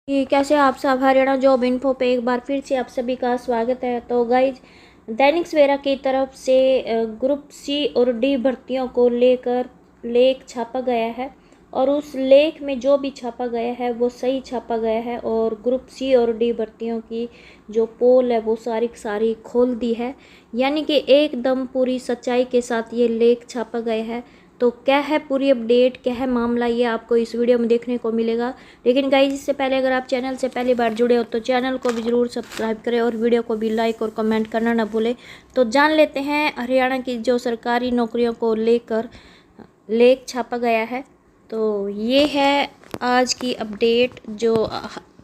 कि कैसे आप सब हरियाणा जॉब इन्फो पे एक बार फिर से आप सभी का स्वागत है। तो गाइज, दैनिक सवेरा की तरफ से ग्रुप सी और डी भर्तियों को लेकर लेख छापा गया है और उस लेख में जो भी छापा गया है वो सही छापा गया है और ग्रुप सी और डी भर्तियों की जो पोल है वो सारी की सारी खोल दी है, यानी कि एकदम पूरी सच्चाई के साथ ये लेख छापा गया है। तो क्या है पूरी अपडेट, क्या है मामला, ये आपको इस वीडियो में देखने को मिलेगा। लेकिन गाइस, इससे पहले अगर आप चैनल से पहली बार जुड़े हो तो चैनल को भी ज़रूर सब्सक्राइब करें और वीडियो को भी लाइक और कमेंट करना ना भूलें। तो जान लेते हैं हरियाणा की जो सरकारी नौकरियों को लेकर लेख छापा गया है। तो ये है आज की अपडेट जो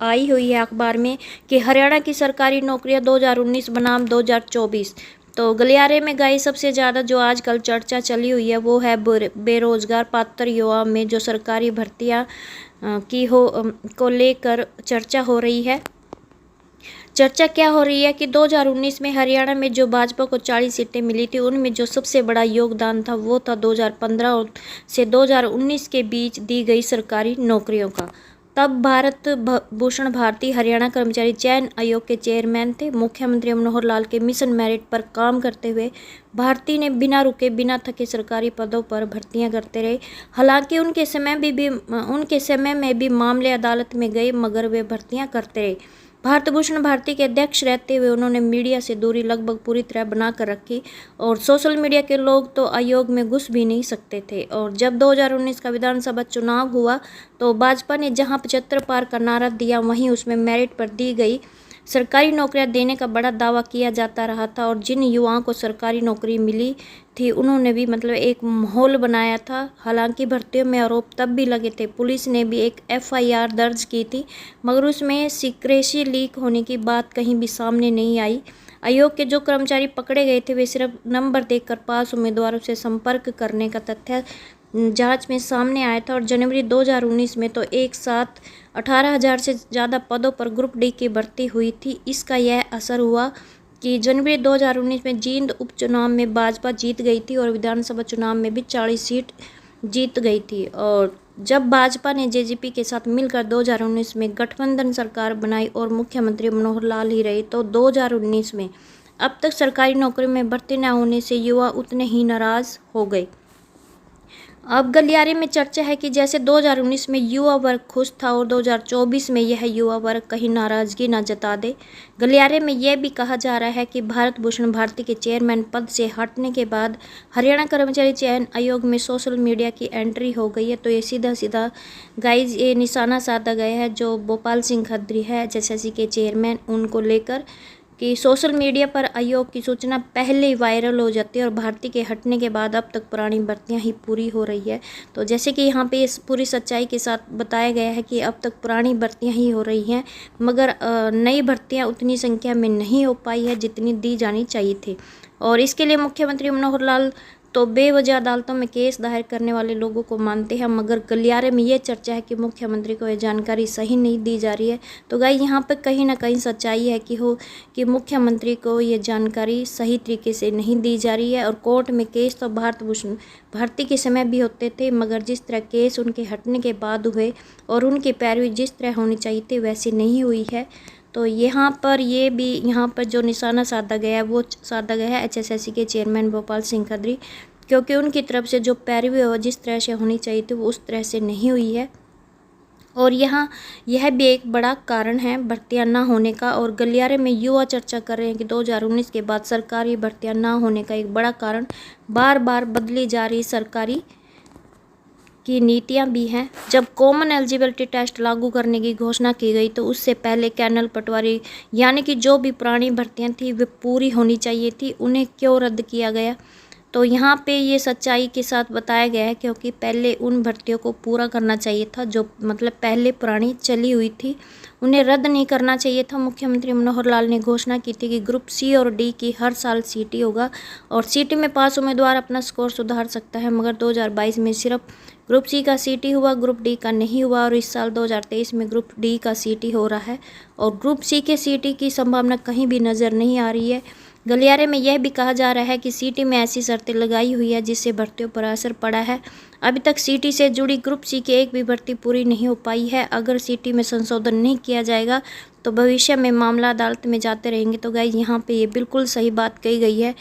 आई हुई है अखबार में कि हरियाणा की सरकारी नौकरियां 2019 बनाम 2024। तो गलियारे में गाई सबसे ज़्यादा जो आजकल चर्चा चली हुई है वो है बेरोजगार पात्र युवा में जो सरकारी भर्तियां को लेकर चर्चा हो रही है। चर्चा क्या हो रही है कि 2019 में हरियाणा में जो भाजपा को 40 सीटें मिली थी उनमें जो सबसे बड़ा योगदान था वो था 2015 से 2019 के बीच दी गई सरकारी नौकरियों का। तब भारत भूषण भारती हरियाणा कर्मचारी चयन आयोग के चेयरमैन थे। मुख्यमंत्री मनोहर लाल के मिशन मेरिट पर काम करते हुए भारती ने बिना रुके बिना थके सरकारी पदों पर भर्तियां करते रहे। हालांकि उनके समय में भी मामले अदालत में गए मगर वे भर्तियां करते रहे। भारत भूषण भारती के अध्यक्ष रहते हुए उन्होंने मीडिया से दूरी लगभग पूरी तरह बनाकर रखी और सोशल मीडिया के लोग तो आयोग में घुस भी नहीं सकते थे। और जब 2019 का विधानसभा चुनाव हुआ तो भाजपा ने जहां 75 पार का नारा दिया वहीं उसमें मेरिट पर दी गई सरकारी नौकरियां देने का बड़ा दावा किया जाता रहा था। और जिन युवाओं को सरकारी नौकरी मिली थी उन्होंने भी एक माहौल बनाया था। हालांकि भर्तियों में आरोप तब भी लगे थे। पुलिस ने भी एक एफआईआर दर्ज की थी मगर उसमें सीक्रेसी लीक होने की बात कहीं भी सामने नहीं आई। आयोग के जो कर्मचारी पकड़े गए थे वे सिर्फ नंबर देखकर पास उम्मीदवारों से संपर्क करने का तथ्य जांच में सामने आया था। और जनवरी 2019 में तो एक साथ 18,000 से ज़्यादा पदों पर ग्रुप डी की भर्ती हुई थी। इसका यह असर हुआ कि जनवरी 2019 में जींद उपचुनाव में भाजपा जीत गई थी और विधानसभा चुनाव में भी 40 सीट जीत गई थी। और जब भाजपा ने जेजेपी के साथ मिलकर 2019 में गठबंधन सरकार बनाई और मुख्यमंत्री मनोहर लाल ही रहे तो 2019 में अब तक सरकारी नौकरी में भर्ती न होने से युवा उतने ही नाराज़ हो गए। अब गलियारे में चर्चा है कि जैसे 2019 में युवा वर्ग खुश था और 2024 में यह युवा वर्ग कहीं नाराज़गी न जता दे। गलियारे में यह भी कहा जा रहा है कि भारत भूषण भारती के चेयरमैन पद से हटने के बाद हरियाणा कर्मचारी चयन आयोग में सोशल मीडिया की एंट्री हो गई है। तो ये सीधा सीधा गाइज ये निशाना साधा गया है जो भोपाल सिंह खत्री है एचएसएससी के चेयरमैन, उनको लेकर कि सोशल मीडिया पर आयोग की सूचना पहले ही वायरल हो जाती है और भारती के हटने के बाद अब तक पुरानी भर्तियां ही पूरी हो रही है। तो जैसे कि यहाँ पे इस पूरी सच्चाई के साथ बताया गया है कि अब तक पुरानी भर्तियां ही हो रही हैं मगर नई भर्तियां उतनी संख्या में नहीं हो पाई है जितनी दी जानी चाहिए थी। और इसके लिए मुख्यमंत्री मनोहर लाल तो बेवजह अदालतों में केस दायर करने वाले लोगों को मानते हैं मगर गलियारे में ये चर्चा है कि मुख्यमंत्री को ये जानकारी सही नहीं दी जा रही है। तो गाइस, यहाँ पर कहीं ना कहीं सच्चाई है कि मुख्यमंत्री को ये जानकारी सही तरीके से नहीं दी जा रही है। और कोर्ट में केस तो भारत भूषण भारती के समय भी होते थे मगर जिस तरह केस उनके हटने के बाद हुए और उनकी पैरवी जिस तरह होनी चाहिए थी वैसे नहीं हुई है। तो यहाँ पर जो निशाना साधा गया है वो साधा गया है एचएसएससी के चेयरमैन भोपाल सिंह खत्री, क्योंकि उनकी तरफ से जो पैरवी हो जिस तरह से होनी चाहिए थी वो उस तरह से नहीं हुई है। और यह भी एक बड़ा कारण है भर्तियां ना होने का। और गलियारे में युवा चर्चा कर रहे हैं कि 2019 के बाद सरकारी भर्तियां ना होने का एक बड़ा कारण बार बार बदली जा रही सरकारी की नीतियां भी हैं। जब कॉमन एलिजिबिलिटी टेस्ट लागू करने की घोषणा की गई तो उससे पहले कैनल पटवारी यानी कि जो भी पुरानी भर्तियां थी वे पूरी होनी चाहिए थी, उन्हें क्यों रद्द किया गया। तो यहाँ पे ये सच्चाई के साथ बताया गया है क्योंकि पहले उन भर्तियों को पूरा करना चाहिए था जो पहले पुरानी चली हुई थी, उन्हें रद्द नहीं करना चाहिए था। मुख्यमंत्री मनोहर लाल ने घोषणा की थी कि ग्रुप सी और डी की हर साल सीटी होगा और सीटी में पास उम्मीदवार अपना स्कोर सुधार सकता है मगर 2022 में सिर्फ ग्रुप सी का सीटी हुआ, ग्रुप डी का नहीं हुआ। और इस साल 2023 में ग्रुप डी का सीटी हो रहा है और ग्रुप सी के सीटी की संभावना कहीं भी नज़र नहीं आ रही है। गलियारे में यह भी कहा जा रहा है कि सीटी में ऐसी शर्तें लगाई हुई है जिससे भर्तियों पर असर पड़ा है। अभी तक सीटी से जुड़ी ग्रुप सी की एक भी भर्ती पूरी नहीं हो पाई है। अगर सीटी में संशोधन नहीं किया जाएगा तो भविष्य में मामला अदालत में जाते रहेंगे। तो गाइस यहाँ पे ये बिल्कुल सही बात कही गई है,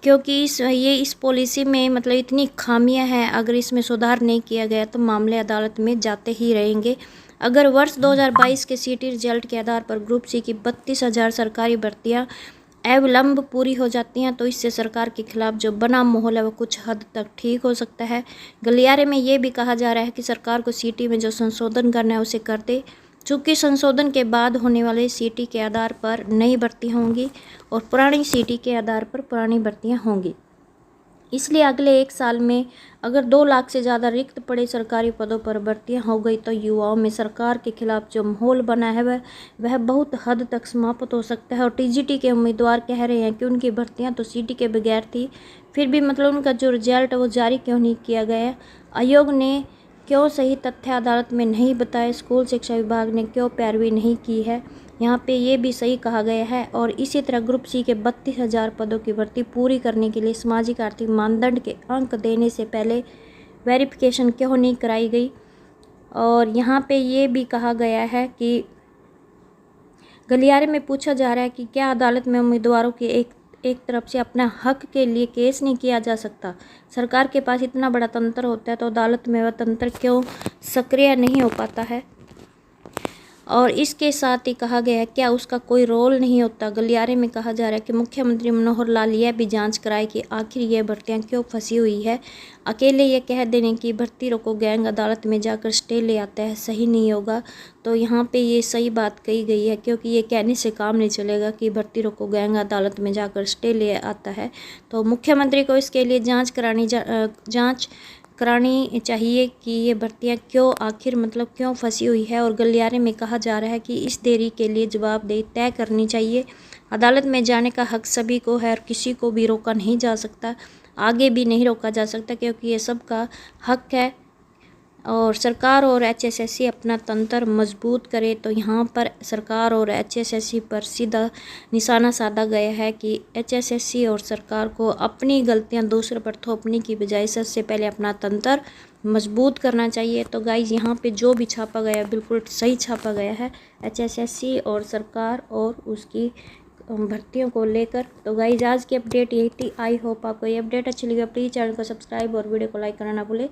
क्योंकि इस पॉलिसी में मतलब इतनी खामियां हैं, अगर इसमें सुधार नहीं किया गया तो मामले अदालत में जाते ही रहेंगे। अगर वर्ष 2022 के सीटी रिजल्ट के आधार पर ग्रुप सी की 32,000 सरकारी भर्तियां अविलंब पूरी हो जाती हैं तो इससे सरकार के खिलाफ जो बना माहौल है वो कुछ हद तक ठीक हो सकता है। गलियारे में ये भी कहा जा रहा है कि सरकार को सीटी में जो संशोधन करना है उसे कर दे, चूँकि संशोधन के बाद होने वाले सीटी के आधार पर नई भर्तियाँ होंगी और पुरानी सीटी के आधार पर पुरानी भर्तियाँ होंगी। इसलिए अगले 1 साल में अगर 2 लाख से ज़्यादा रिक्त पड़े सरकारी पदों पर भर्तियां हो गई तो युवाओं में सरकार के खिलाफ जो माहौल बना है वह बहुत हद तक समाप्त हो सकता है। और टीजीटी के उम्मीदवार कह रहे हैं कि उनकी भर्तियां तो सीटी के बगैर थी, फिर भी मतलब उनका जो रिजल्ट है वो जारी क्यों नहीं किया गया। आयोग ने क्यों सही तथ्य अदालत में नहीं बताए, स्कूल शिक्षा विभाग ने क्यों पैरवी नहीं की है, यहाँ पे ये भी सही कहा गया है। और इसी तरह ग्रुप सी के 32,000 पदों की भर्ती पूरी करने के लिए सामाजिक आर्थिक मानदंड के अंक देने से पहले वेरिफिकेशन क्यों नहीं कराई गई। और यहाँ पे ये भी कहा गया है कि गलियारे में पूछा जा रहा है कि क्या अदालत में उम्मीदवारों की एक तरफ से अपना हक के लिए केस नहीं किया जा सकता। सरकार के पास इतना बड़ा तंत्र होता है तो अदालत में वह तंत्र क्यों सक्रिय नहीं हो पाता है। और इसके साथ ही कहा गया है क्या उसका कोई रोल नहीं होता। गलियारे में कहा जा रहा है कि मुख्यमंत्री मनोहर लाल यह भी जांच कराए कि आखिर ये भर्तियां क्यों फंसी हुई है। अकेले ये कह देने की भर्ती रोको गैंग अदालत में जाकर स्टे ले आता है सही नहीं होगा। तो यहाँ पे ये सही बात कही गई है, क्योंकि ये कहने से काम नहीं चलेगा कि भर्ती रोको गैंग अदालत में जाकर स्टे ले आता है। तो मुख्यमंत्री को इसके लिए जाँच करानी चाहिए कि ये भर्तियां क्यों आखिर मतलब क्यों फंसी हुई है। और गलियारे में कहा जा रहा है कि इस देरी के लिए जवाबदेही तय करनी चाहिए। अदालत में जाने का हक सभी को है और किसी को भी रोका नहीं जा सकता, आगे भी नहीं रोका जा सकता, क्योंकि ये सबका हक है। और सरकार और एचएसएससी अपना तंत्र मजबूत करे। तो यहाँ पर सरकार और एचएसएससी पर सीधा निशाना साधा गया है कि एचएसएससी और सरकार को अपनी गलतियाँ दूसरे पर थोपने की बजाय सबसे पहले अपना तंत्र मजबूत करना चाहिए। तो गाइज यहाँ पे जो भी छापा गया बिल्कुल सही छापा गया है एचएसएससी और सरकार और उसकी भर्तियों को लेकर। तो गाइज आज की अपडेट यही थी। आई होप आपको ये अपडेट अच्छी लगी। प्लीज़ चैनल को सब्सक्राइब और वीडियो को लाइक करना ना भूलें।